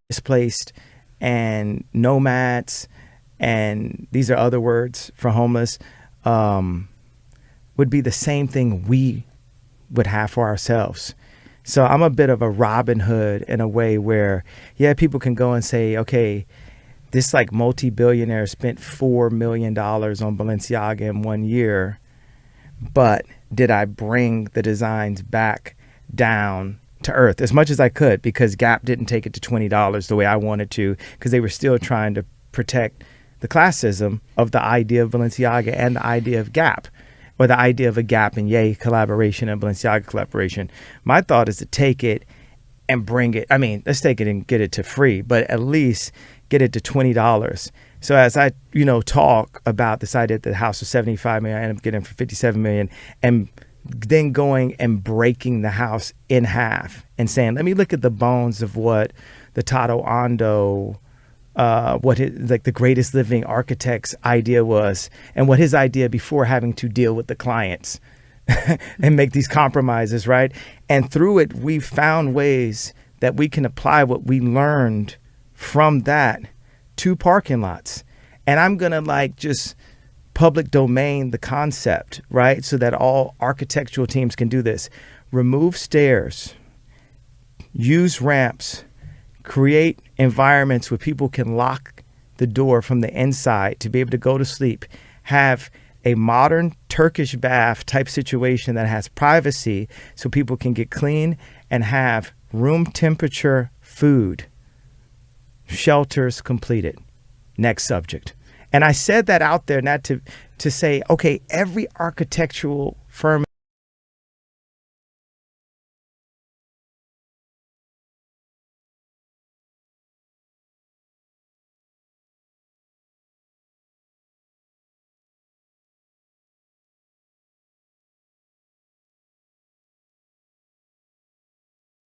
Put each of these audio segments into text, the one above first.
displaced and nomads, and these are other words for homeless, would be the same thing we would have for ourselves. So I'm a bit of a Robin Hood in a way where, yeah, people can go and say, okay, this like multi-billionaire spent $4 million on Balenciaga in 1 year, but did I bring the designs back down to earth as much as I could? Because Gap didn't take it to $20 the way I wanted to, because they were still trying to protect the classism of the idea of Balenciaga and the idea of Gap, or the idea of a Gap and Ye collaboration and Balenciaga collaboration. My thought is to take it and bring it. I mean, let's take it and get it to free, but at least get it to $20. So as I, talk about this idea that the house was $75 million, I ended up getting it for $57 million, and then going and breaking the house in half and saying, let me look at the bones of what the Tado Ando, the greatest living architect's idea was, and what his idea before having to deal with the clients and make these compromises, right? And through it, we found ways that we can apply what we learned from that to parking lots. And I'm going to just public domain the concept, right? So that all architectural teams can do this. Remove stairs, use ramps, create environments where people can lock the door from the inside to be able to go to sleep, have a modern Turkish bath type situation that has privacy so people can get clean and have room temperature food. Shelters completed. Next subject. And I said that out there not to say, okay, every architectural firm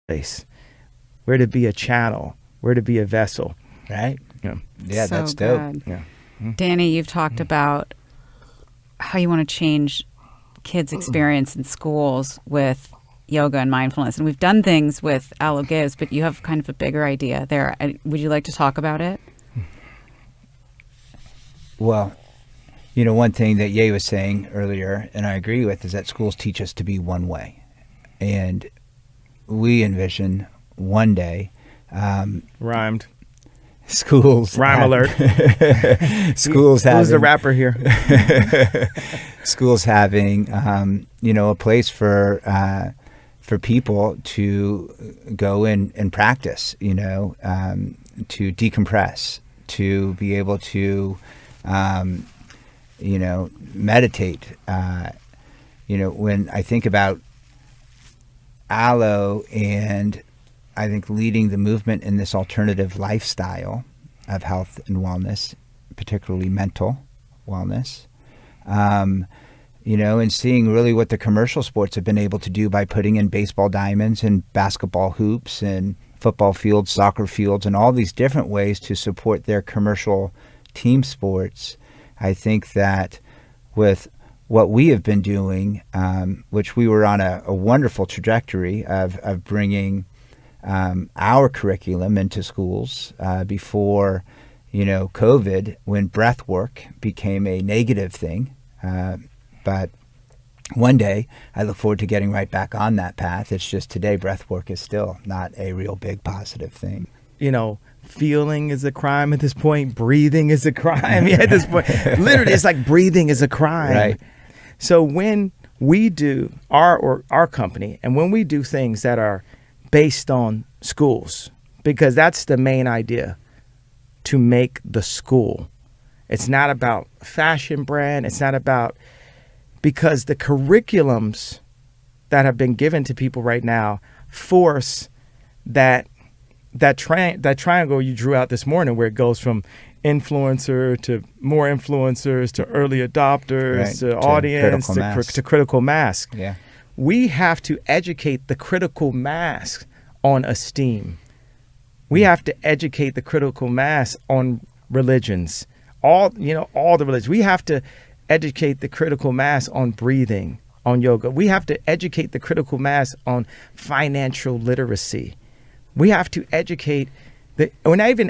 place, where to be a channel, where to be a vessel. Right? Yeah, So that's dope. good. Yeah. Danny, you've talked about how you want to change kids' experience in schools with yoga and mindfulness. And we've done things with Alo Gives, but you have kind of a bigger idea there. Would you like to talk about it? Well, one thing that Ye was saying earlier, and I agree with, is that schools teach us to be one way. And we envision one day Rhymed. schools Rhyme alert. schools having, Who's the rapper here? schools having a place for people to go and practice, to decompress, to be able to meditate. When I think about Alo, and I think leading the movement in this alternative lifestyle of health and wellness, particularly mental wellness, and seeing really what the commercial sports have been able to do by putting in baseball diamonds and basketball hoops and football fields, soccer fields, and all these different ways to support their commercial team sports. I think that with what we have been doing, which we were on a wonderful trajectory of bringing our curriculum into schools before, COVID, when breath work became a negative thing. But one day, I look forward to getting right back on that path. It's just today, breath work is still not a real big positive thing. Feeling is a crime at this point. Breathing is a crime at this point. Literally, it's like breathing is a crime. Right. So when we do our company, and when we do things that are based on schools, because that's the main idea, to make the school. It's not about fashion brand. It's not about, because the curriculums that have been given to people right now force that triangle you drew out this morning, where it goes from influencer to more influencers to early adopters, right, to audience to critical mass. Yeah. We have to educate the critical mass on esteem. We have to educate the critical mass on religions, all the religions. We have to educate the critical mass on breathing, on yoga. We have to educate the critical mass on financial literacy. We have to educate We're not even